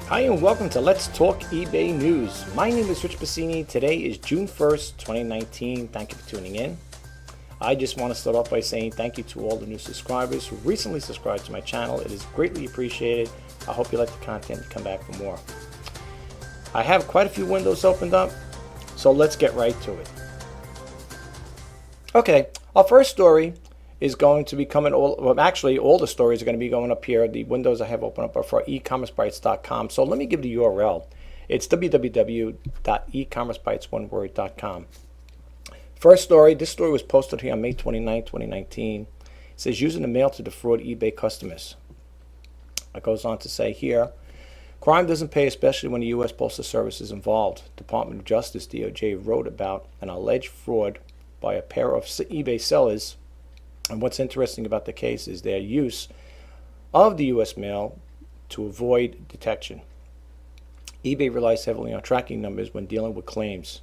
Hi and welcome to Let's Talk eBay News. My name is Rich Pasini. Today is June 1st, 2019. Thank you for tuning in. I just want to start off by saying thank you to all the new subscribers who recently subscribed to my channel. It is greatly appreciated. I hope you like the content and come back for more. I have quite a few windows opened up, so let's get right to it. Okay, our first story is going to be coming, all the stories are going to be going up here. The windows I have open up are for ecommercebytes.com. So let me give the URL. It's www.ecommercebytes.com. First story, this story was posted here on May 29, 2019. It says, using the mail to defraud eBay customers. It goes on to say here, crime doesn't pay, especially when the U.S. Postal Service is involved. Department of Justice, DOJ, wrote about an alleged fraud by a pair of eBay sellers. And what's interesting about the case is their use of the U.S. mail to avoid detection. eBay relies heavily on tracking numbers when dealing with claims.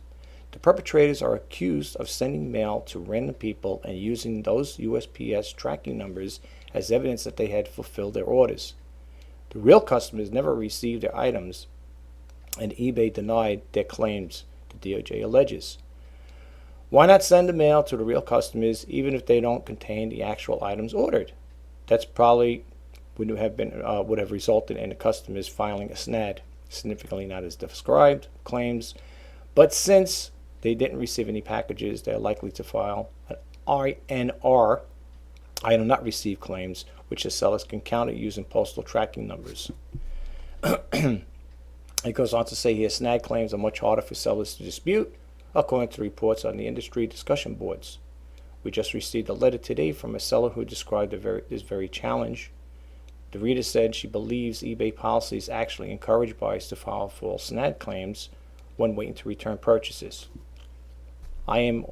The perpetrators are accused of sending mail to random people and using those USPS tracking numbers as evidence that they had fulfilled their orders. The real customers never received their items, and eBay denied their claims, the DOJ alleges. Why not send the mail to the real customers even if they don't contain the actual items ordered? That's probably would have resulted in the customers filing a SNAD, significantly not as described claims. But since they didn't receive any packages, they're likely to file an INR, item not received claims, which the sellers can counter using postal tracking numbers. It goes on to say here, SNAD claims are much harder for sellers to dispute, according to reports on the industry discussion boards. We just received a letter today from a seller who described this very challenge. The reader said she believes eBay policies actually encourage buyers to file false SNAD claims when waiting to return purchases. I am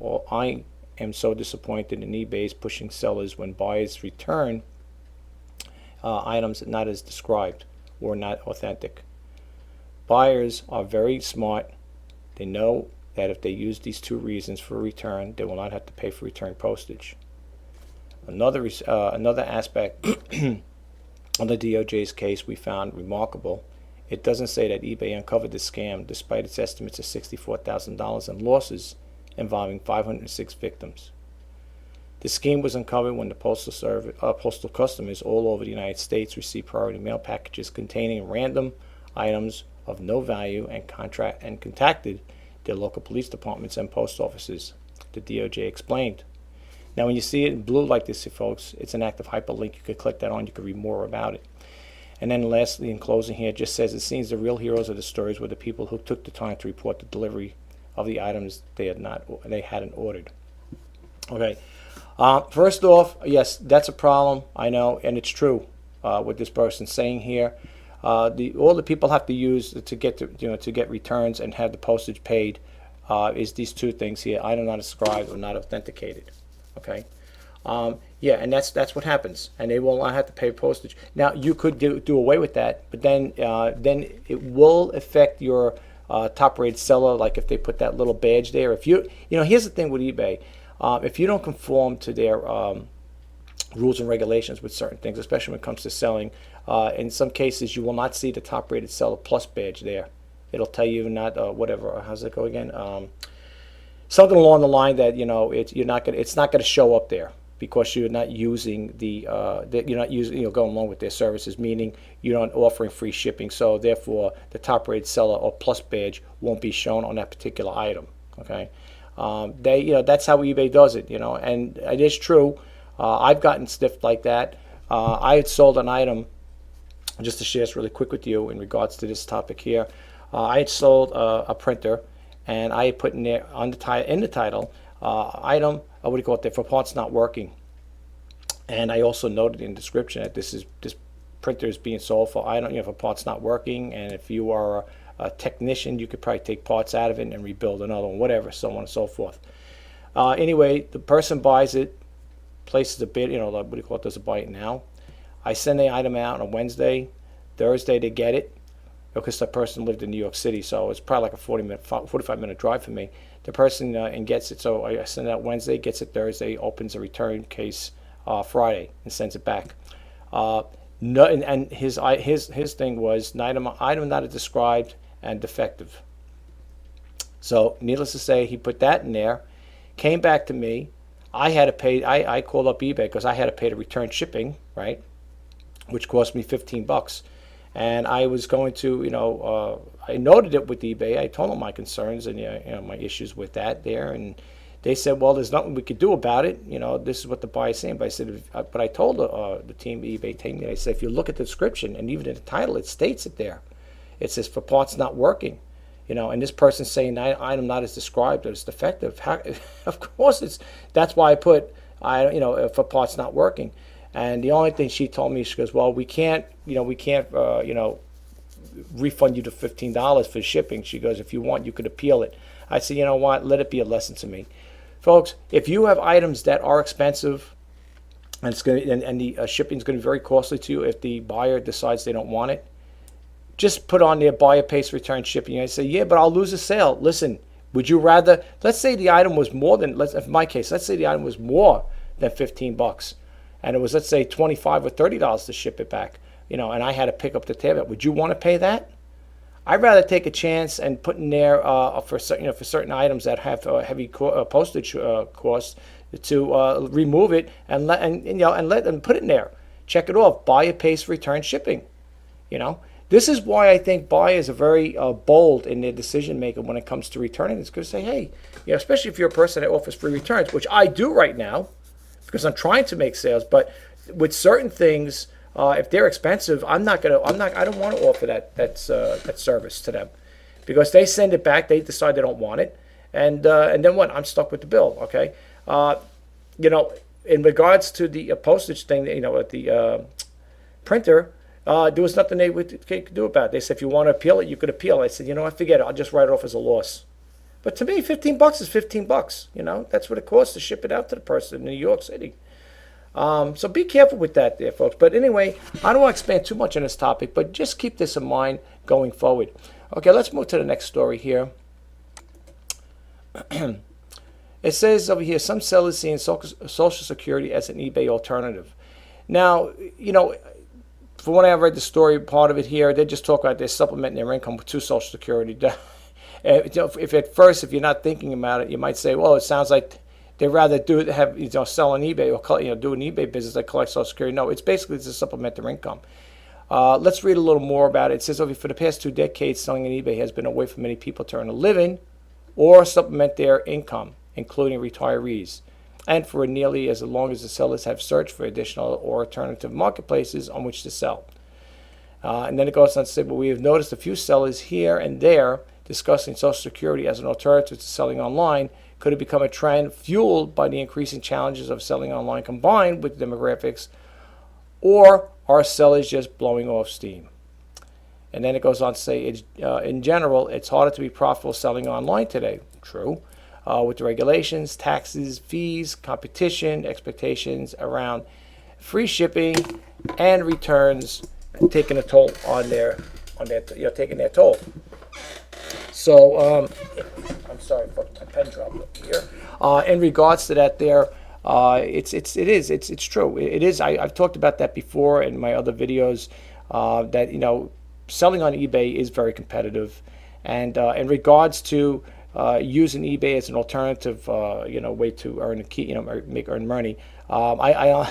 so disappointed in eBay's pushing sellers when buyers return items not as described or not authentic. Buyers are very smart. They know that if they use these two reasons for return, they will not have to pay for return postage. Another aspect of the DOJ's case we found remarkable. It doesn't say that eBay uncovered the scam despite its estimates of $64,000 in losses involving 506 victims. The scheme was uncovered when the postal customers all over the United States received priority mail packages containing random items of no value and contacted their local police departments and post offices, the DOJ explained. Now, when you see it in blue like this, folks, it's an active hyperlink. You could click that on. You could read more about it. And then lastly, in closing here, it just says, it seems the real heroes of the stories were the people who took the time to report the delivery of the items they hadn't ordered. Okay. First off, yes, that's a problem. I know, and it's true what this person's saying here. All the people have to use to get returns and have the postage paid is these two things here: item not described or not authenticated. Okay, yeah, and that's what happens, and they will not have to pay postage. Now you could do away with that, but then it will affect your top-rated seller. Like if they put that little badge there. If here's the thing with eBay: if you don't conform to their rules and regulations with certain things, especially when it comes to selling. In some cases, you will not see the top-rated seller plus badge there. It'll tell you not whatever. How's it go again? Something along the line that it's not going to show up there because you're not using going along with their services, meaning you're not offering free shipping. So therefore, the top-rated seller or plus badge won't be shown on that particular item. Okay, that's how eBay does it. And it is true. I've gotten stiffed like that. I had sold an item. Just to share this really quick with you in regards to this topic here, I had sold a printer, and I had put in there in the title, item, what do you call it there, for parts not working. And I also noted in the description that this printer is being sold for for parts not working, and if you are a technician, you could probably take parts out of it and rebuild another one, whatever, so on and so forth. Anyway, the person buys it, places a bid, what do you call it, does a buy it now. I send the item out on a Wednesday. Thursday they get it because the person lived in New York City, so it's probably like a 45-minute drive for me. The person and gets it, so I send it out Wednesday, gets it Thursday, opens a return case Friday, and sends it back. No, and his thing was item not described and defective. So needless to say, he put that in there, came back to me. I had to pay. I called up eBay because I had to pay the return shipping, right, which cost me $15. And I was going to, I noted it with eBay. I told them my concerns and my issues with that there, and they said, well, there's nothing we could do about it. This is what the buyer's saying. But I said, but I told the team, eBay team, I said, if you look at the description and even in the title, it states it there. It says for parts not working. And this person's saying item not as described or it's defective. Of course, that's why I put for parts not working. And the only thing she told me, she goes, well, we can't refund you the $15 for shipping. She goes, if you want, you could appeal it. I said, you know what? Let it be a lesson to me, folks. If you have items that are expensive, and the shipping is going to be very costly to you, if the buyer decides they don't want it, just put on there buyer pays return shipping. I say, yeah, but I'll lose a sale. Listen, would you rather? Let's say the item was more than. In my case, let's say the item was more than $15. And it was, let's say, $25 or $30 to ship it back, and I had to pick up the tab. Would you want to pay that? I'd rather take a chance and put in there for certain items that have heavy postage costs to remove it and let them put it in there. Check it off. Buyer pays return shipping. This is why I think buyers are very bold in their decision making when it comes to returning. It's going to say, hey, especially if you're a person that offers free returns, which I do right now, because I'm trying to make sales. But with certain things, if they're expensive, I don't want to offer that service to them, because they send it back, they decide they don't want it, and then what? I'm stuck with the bill. Okay, in regards to the postage thing, at the printer, there was nothing they could do about it. They said if you want to appeal it, you could appeal. I said, I forget it. I'll just write it off as a loss. But to me, $15 is $15. That's what it costs to ship it out to the person in New York City. So be careful with that there, folks. But anyway, I don't want to expand too much on this topic, but just keep this in mind going forward. Okay, let's move to the next story here. It says over here, some sellers seeing Social Security as an eBay alternative. Now, from what I read the story, part of it here, they just talk about they're supplementing their income to Social Security. If at first, if you're not thinking about it, you might say, well, it sounds like they rather sell on eBay or do an eBay business that collects Social Security. No, it's basically to supplement their income. Let's read a little more about it. It says, for the past 2 decades, selling on eBay has been a way for many people to earn a living or supplement their income, including retirees, and for nearly as long as the sellers have searched for additional or alternative marketplaces on which to sell. And then it goes on to say, but we have noticed a few sellers here and there discussing Social Security as an alternative to selling online. Could it become a trend fueled by the increasing challenges of selling online combined with demographics, or are sellers just blowing off steam? And then it goes on to say, in general, it's harder to be profitable selling online today. True. With the regulations, taxes, fees, competition, expectations around free shipping and returns taking a toll on taking their toll. So, I'm sorry, folks, my pen dropped up here. In regards to that, it's true. It is. I've talked about that before in my other videos. That selling on eBay is very competitive, and in regards to using eBay as an alternative, way to earn money. I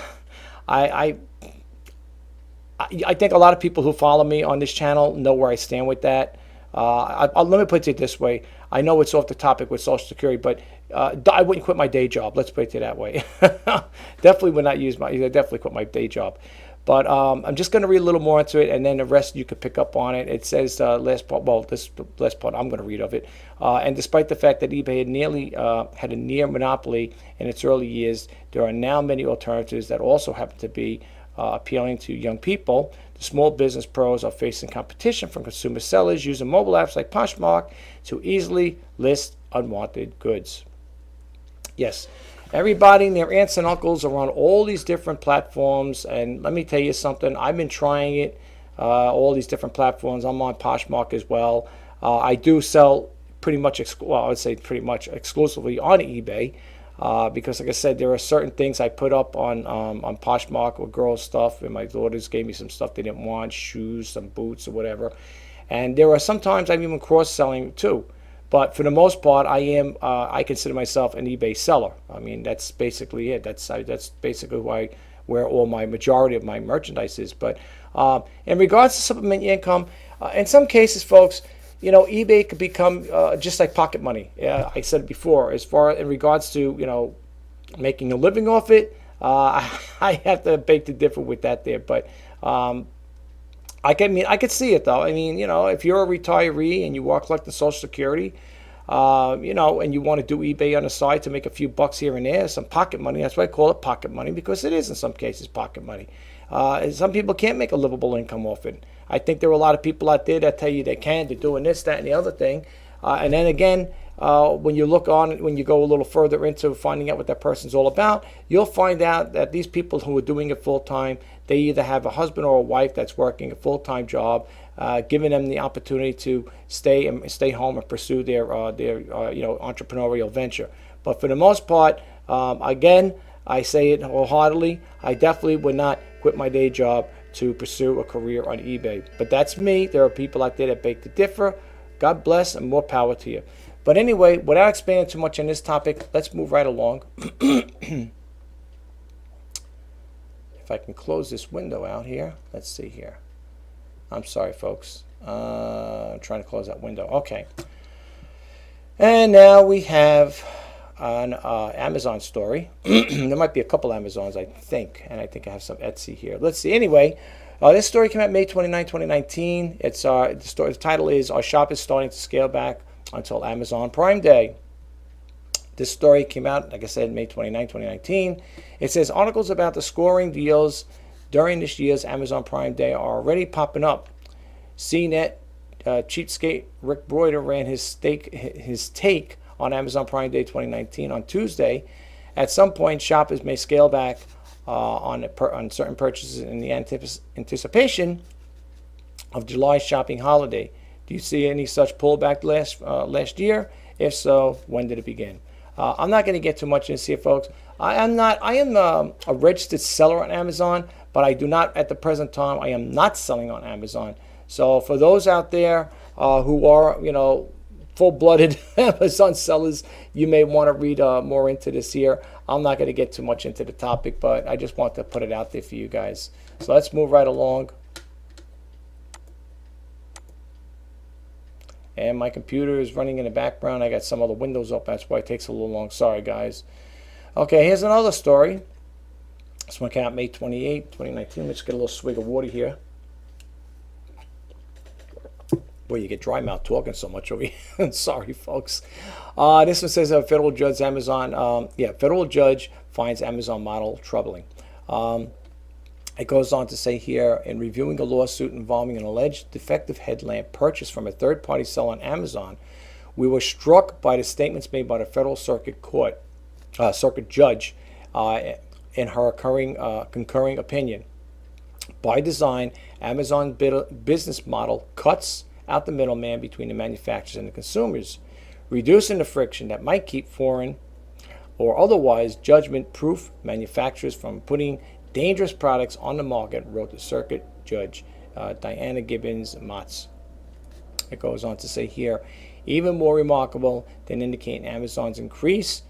think a lot of people who follow me on this channel know where I stand with that. Let me put it this way. I know it's off the topic with Social Security, but I wouldn't quit my day job. Let's put it that way. Definitely would not definitely quit my day job. But I'm just going to read a little more into it, and then the rest you could pick up on it. It says, this last part I'm going to read of it. And despite the fact that eBay had a near monopoly in its early years, there are now many alternatives that also happen to be appealing to young people. The small business pros are facing competition from consumer sellers using mobile apps like Poshmark to easily list unwanted goods. Yes, everybody and their aunts and uncles are on all these different platforms, and let me tell you something. I've been trying it, all these different platforms. I'm on Poshmark as well. I do sell pretty much exclusively on eBay. Because like I said, there are certain things I put up on Poshmark with girls stuff, and my daughters gave me some stuff they didn't want, shoes, some boots or whatever. And there are sometimes I'm even cross-selling too. But for the most part, I consider myself an eBay seller. I mean, that's basically it. That's basically where all my majority of my merchandise is. But in regards to supplement your income, in some cases, folks, eBay could become just like pocket money. I said before, as far in regards to making a living off it, I have to beg to differ with that there. But I could see it though. I mean, if you're a retiree and you are collecting Social Security, and you want to do eBay on the side to make a few bucks here and there, some pocket money. That's why I call it pocket money, because it is in some cases pocket money. Some people can't make a livable income off it. I think there are a lot of people out there that tell you they can. They're doing this, that, and the other thing. And then again, when you go a little further into finding out what that person's all about, you'll find out that these people who are doing it full time, they either have a husband or a wife that's working a full-time job, giving them the opportunity to stay home and pursue their entrepreneurial venture. But for the most part, again, I say it wholeheartedly, I definitely would not quit my day job to pursue a career on eBay. But that's me. There are people out there that beg to differ. God bless and more power to you. But anyway, without expanding too much on this topic, let's move right along. If I can close this window out here. Let's see here. I'm sorry, folks. I'm trying to close that window. Okay. And now we have an Amazon story. There might be a couple Amazons, I think. And I think I have some Etsy here. Let's see. Anyway, this story came out May 29, 2019. The title is Our Shop is Starting to Scale Back Until Amazon Prime Day. This story came out, like I said, May 29, 2019. It says articles about the scoring deals during this year's Amazon Prime Day are already popping up. CNET cheapskate Rick Broider ran his take on Amazon Prime Day 2019 on Tuesday. At some point, shoppers may scale back on certain purchases in the anticipation of July's shopping holiday. Do you see any such pullback last year? If so, when did it begin? I'm not going to get too much into this here, folks. I am a registered seller on Amazon, but I do not, at the present time, I am not selling on Amazon. So for those out there who are, full-blooded Amazon sellers, you may want to read more into this here. I'm not going to get too much into the topic, but I just want to put it out there for you guys. So let's move right along. And my computer is running in the background. I got some other windows up. That's why it takes a little long. Sorry, guys. Okay, here's another story. This one came out May 28, 2019. Let's get a little swig of water here. Boy, you get dry mouth talking so much over here. Sorry, folks. This one says a federal judge federal judge finds Amazon model troubling. It goes on to say here, in reviewing a lawsuit involving an alleged defective headlamp purchased from a third-party seller on Amazon, we were struck by the statements made by the federal circuit judge in her concurring opinion. By design, Amazon's business model cuts out the middleman between the manufacturers and the consumers, reducing the friction that might keep foreign or otherwise judgment-proof manufacturers from putting dangerous products on the market, wrote the circuit judge Diana Gibbons-Motz. It goes on to say here, even more remarkable than indicating Amazon's increase,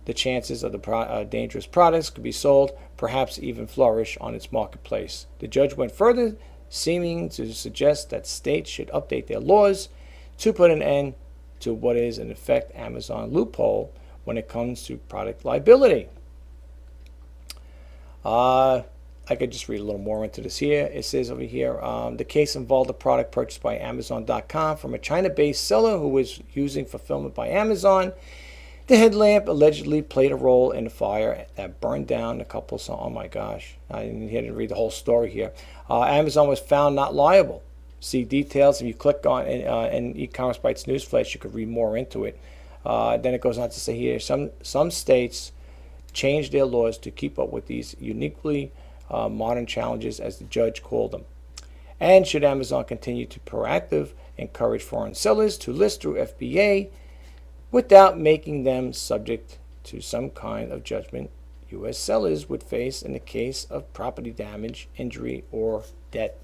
the chances of the dangerous products could be sold, perhaps even flourish on its marketplace. The judge went further, seeming to suggest that states should update their laws to put an end to what is in effect Amazon loophole when it comes to product liability. I could just read a little more into this here. It says over here, the case involved a product purchased by Amazon.com from a China-based seller who was using fulfillment by Amazon. The headlamp allegedly played a role in the fire that burned down a couple. Oh my gosh, I didn't read the whole story here. Amazon was found not liable. See details. If you click on in e-commerce Bytes newsflash, you could read more into it. Then it goes on to say here, some states change their laws to keep up with these uniquely modern challenges, as the judge called them. And should Amazon continue to proactively encourage foreign sellers to list through FBA without making them subject to some kind of judgment U.S. sellers would face in the case of property damage, injury, or debt.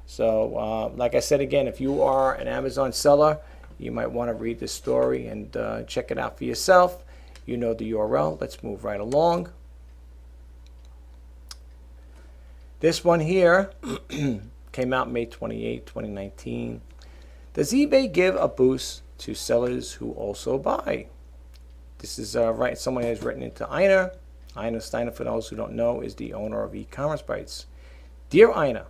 So, like I said again, if you are an Amazon seller, you might want to read this story and check it out for yourself. You know the URL. Let's move right along. This one here came out May 28, 2019. Does eBay give a boost to sellers who also buy? This is right. Someone has written into Ina. Ina Steiner, for those who don't know, is the owner of e-commerce Bytes. Dear Ina,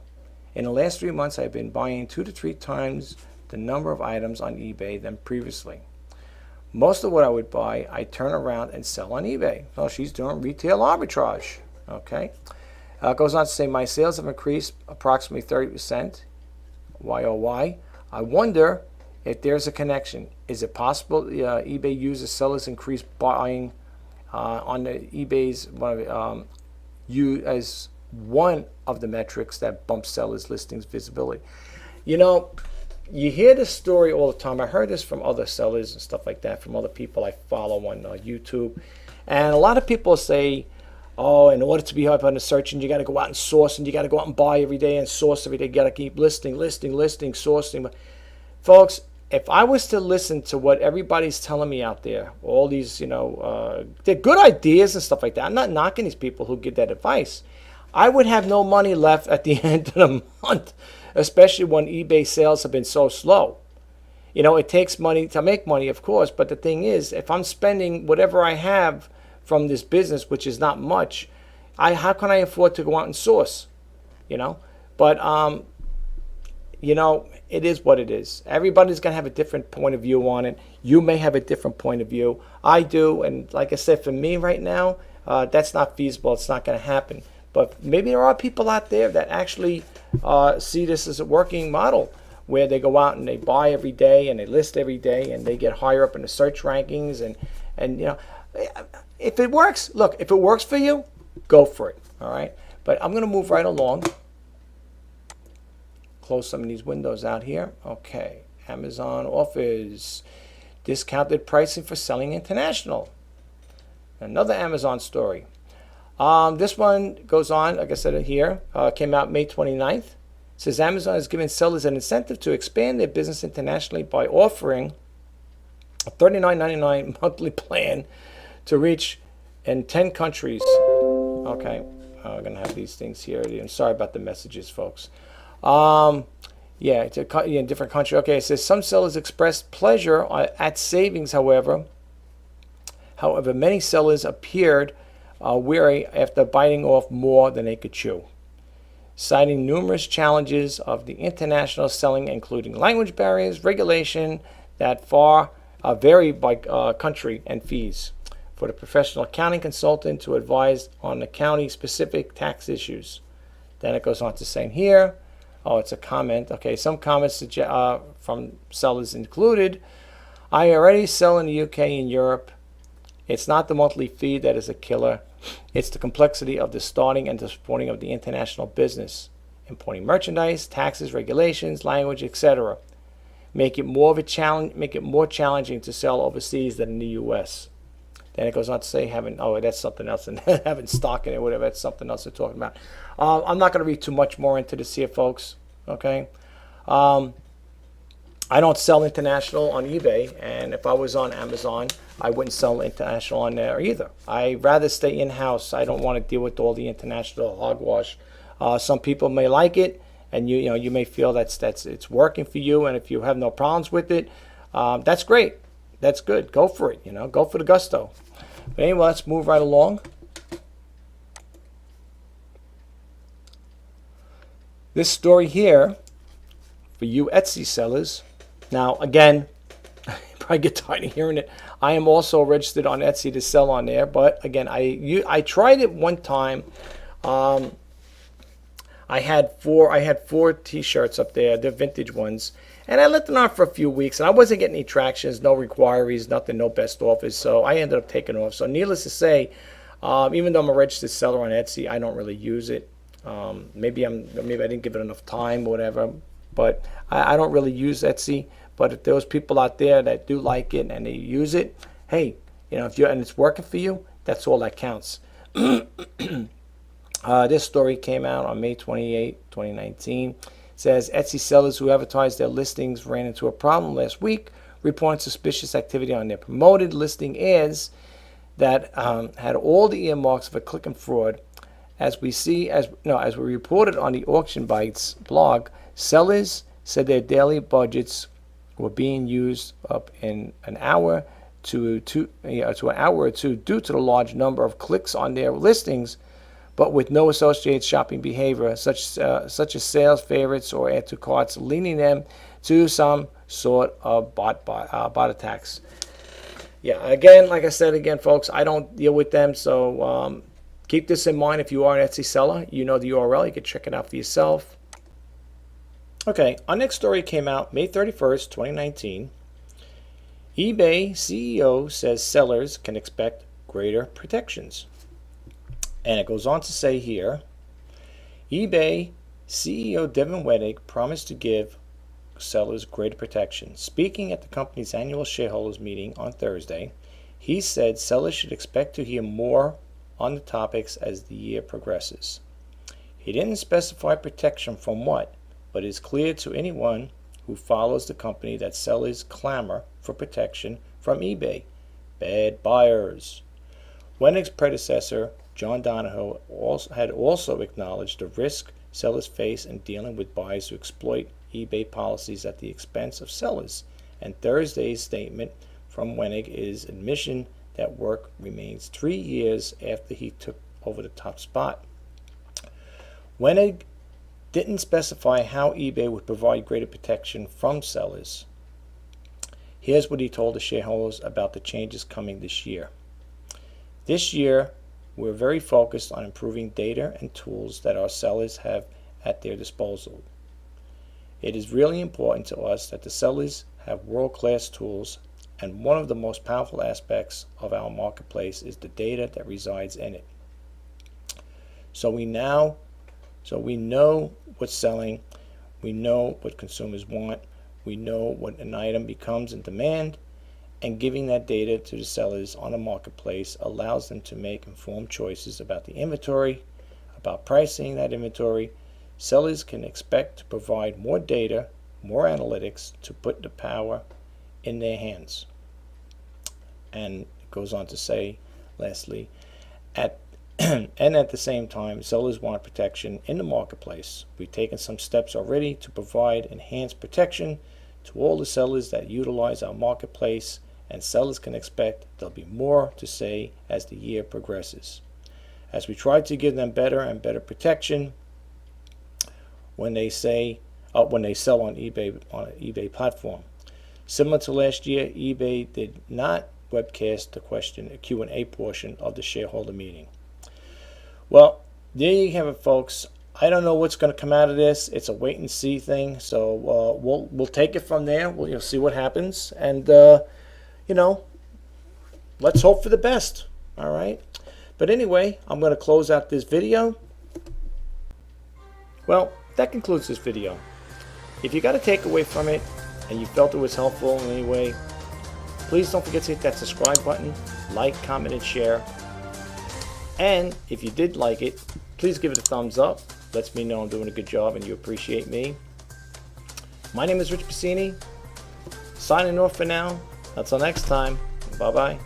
in the last 3 months, I've been buying 2 to 3 times the number of items on eBay than previously. Most of what I would buy, I turn around and sell on eBay. Well, she's doing retail arbitrage. Okay. It goes on to say, my sales have increased approximately 30%. YOY. I wonder if there's a connection. Is it possible eBay uses sellers increase buying on the eBay's as one of the metrics that bumps sellers' listings visibility? You know, you hear this story all the time. I heard this from other sellers and stuff like that, from other people I follow on YouTube. And a lot of people say, oh, in order to be up on the search, and you got to go out and source, and you got to go out and buy every day and source every day. You got to keep listing, sourcing. Folks, if I was to listen to what everybody's telling me out there, all these, they're good ideas and stuff like that. I'm not knocking these people who give that advice. I would have no money left at the end of the month, especially when eBay sales have been so slow. It takes money to make money, of course, but the thing is, if I'm spending whatever I have from this business, which is not much, how can I afford to go out and source? But it is what it is. Everybody's going to have a different point of view on it. You may have a different point of view. I do, and like I said, for me right now, that's not feasible. It's not going to happen. But maybe there are people out there that actually see this as a working model, where they go out and they buy every day and they list every day and they get higher up in the search rankings. And if it works, look, if it works for you, go for it. All right. But I'm going to move right along. Close some of these windows out here. Okay. Amazon offers discounted pricing for selling international. Another Amazon story. This one goes on, like I said here, came out May 29th. It says Amazon is giving sellers an incentive to expand their business internationally by offering a $39.99 monthly plan to reach in 10 countries. Okay, I'm going to have these things here. I'm sorry about the messages, folks. It's in different countries. Okay, it says some sellers expressed pleasure at savings, however. However, many sellers appeared weary after biting off more than they could chew, citing numerous challenges of the international selling, including language barriers, regulation that vary by country, and fees for the professional accounting consultant to advise on the county-specific tax issues. Then it goes on to saying here, it's a comment. Okay, some comments from sellers included, I already sell in the UK and Europe. It's not the monthly fee that is a killer. It's the complexity of the starting and the supporting of the international business, importing merchandise, taxes, regulations, language, etc. Make it more challenging to sell overseas than in the U.S. Then it goes on to say that's something else, and having stock in it, whatever. That's something else they're talking about. I'm not going to read too much more into this here, folks. Okay. I don't sell international on eBay, and if I was on Amazon, I wouldn't sell international on there either. I'd rather stay in-house. I don't want to deal with all the international hogwash. Some people may like it, and you may feel that's it's working for you, and if you have no problems with it, that's great. That's good. Go for it. Go for the gusto. But anyway, let's move right along. This story here for you Etsy sellers. Now, again, you probably get tired of hearing it. I am also registered on Etsy to sell on there, but again, I tried it one time. I had four T-shirts up there, the vintage ones, and I let them on for a few weeks, and I wasn't getting any tractions, no inquiries, nothing, no best offers, so I ended up taking off. So needless to say, even though I'm a registered seller on Etsy, I don't really use it. Maybe I didn't give it enough time, whatever. But I don't really use Etsy. But if there's people out there that do like it and they use it, hey, if and it's working for you, that's all that counts. This story came out on May 28, 2019. It says Etsy sellers who advertised their listings ran into a problem last week, reporting suspicious activity on their promoted listing ads that had all the earmarks of a click and fraud. As we reported on the Auction Bites blog, sellers said their daily budgets were being used up in an hour to an hour or two due to the large number of clicks on their listings, but with no associated shopping behavior, such as sales favorites or add to carts, leading them to some sort of bot attacks. Yeah, again, like I said, folks, I don't deal with them, so keep this in mind. If you are an Etsy seller, you know the URL. You can check it out for yourself. Okay, our next story came out May 31st, 2019. eBay CEO says sellers can expect greater protections. And it goes on to say here, eBay CEO Devin Wenig promised to give sellers greater protection. Speaking at the company's annual shareholders meeting on Thursday, he said sellers should expect to hear more on the topics as the year progresses. He didn't specify protection from what, but it is clear to anyone who follows the company that sellers clamor for protection from eBay. Bad buyers. Wenig's predecessor, John Donahoe, had also acknowledged the risk sellers face in dealing with buyers who exploit eBay policies at the expense of sellers, and Thursday's statement from Wenig is admission that work remains 3 years after he took over the top spot. Wenig didn't specify how eBay would provide greater protection from sellers. Here's what he told the shareholders about the changes coming this year. This year, we're very focused on improving data and tools that our sellers have at their disposal. It is really important to us that the sellers have world-class tools, and one of the most powerful aspects of our marketplace is the data that resides in it. So we know what's selling, we know what consumers want, we know what an item becomes in demand, and giving that data to the sellers on the marketplace allows them to make informed choices about the inventory, about pricing that inventory. Sellers can expect to provide more data, more analytics to put the power in their hands. And it goes on to say, lastly, at the same time, sellers want protection in the marketplace. We've taken some steps already to provide enhanced protection to all the sellers that utilize our marketplace, and sellers can expect there'll be more to say as the year progresses, as we try to give them better and better protection when they sell on an eBay platform. Similar to last year, eBay did not webcast the Q&A portion of the shareholder meeting. Well, there you have it, folks. I don't know what's going to come out of this. It's a wait and see thing. So we'll take it from there. We'll see what happens, and let's hope for the best. All right. But anyway, I'm going to close out this video. Well, that concludes this video. If you got a takeaway from it and you felt it was helpful in any way, please don't forget to hit that subscribe button, like, comment, and share. And if you did like it, please give it a thumbs up. Lets me know I'm doing a good job and you appreciate me. My name is Rich Pasini. Signing off for now. Until next time. Bye-bye.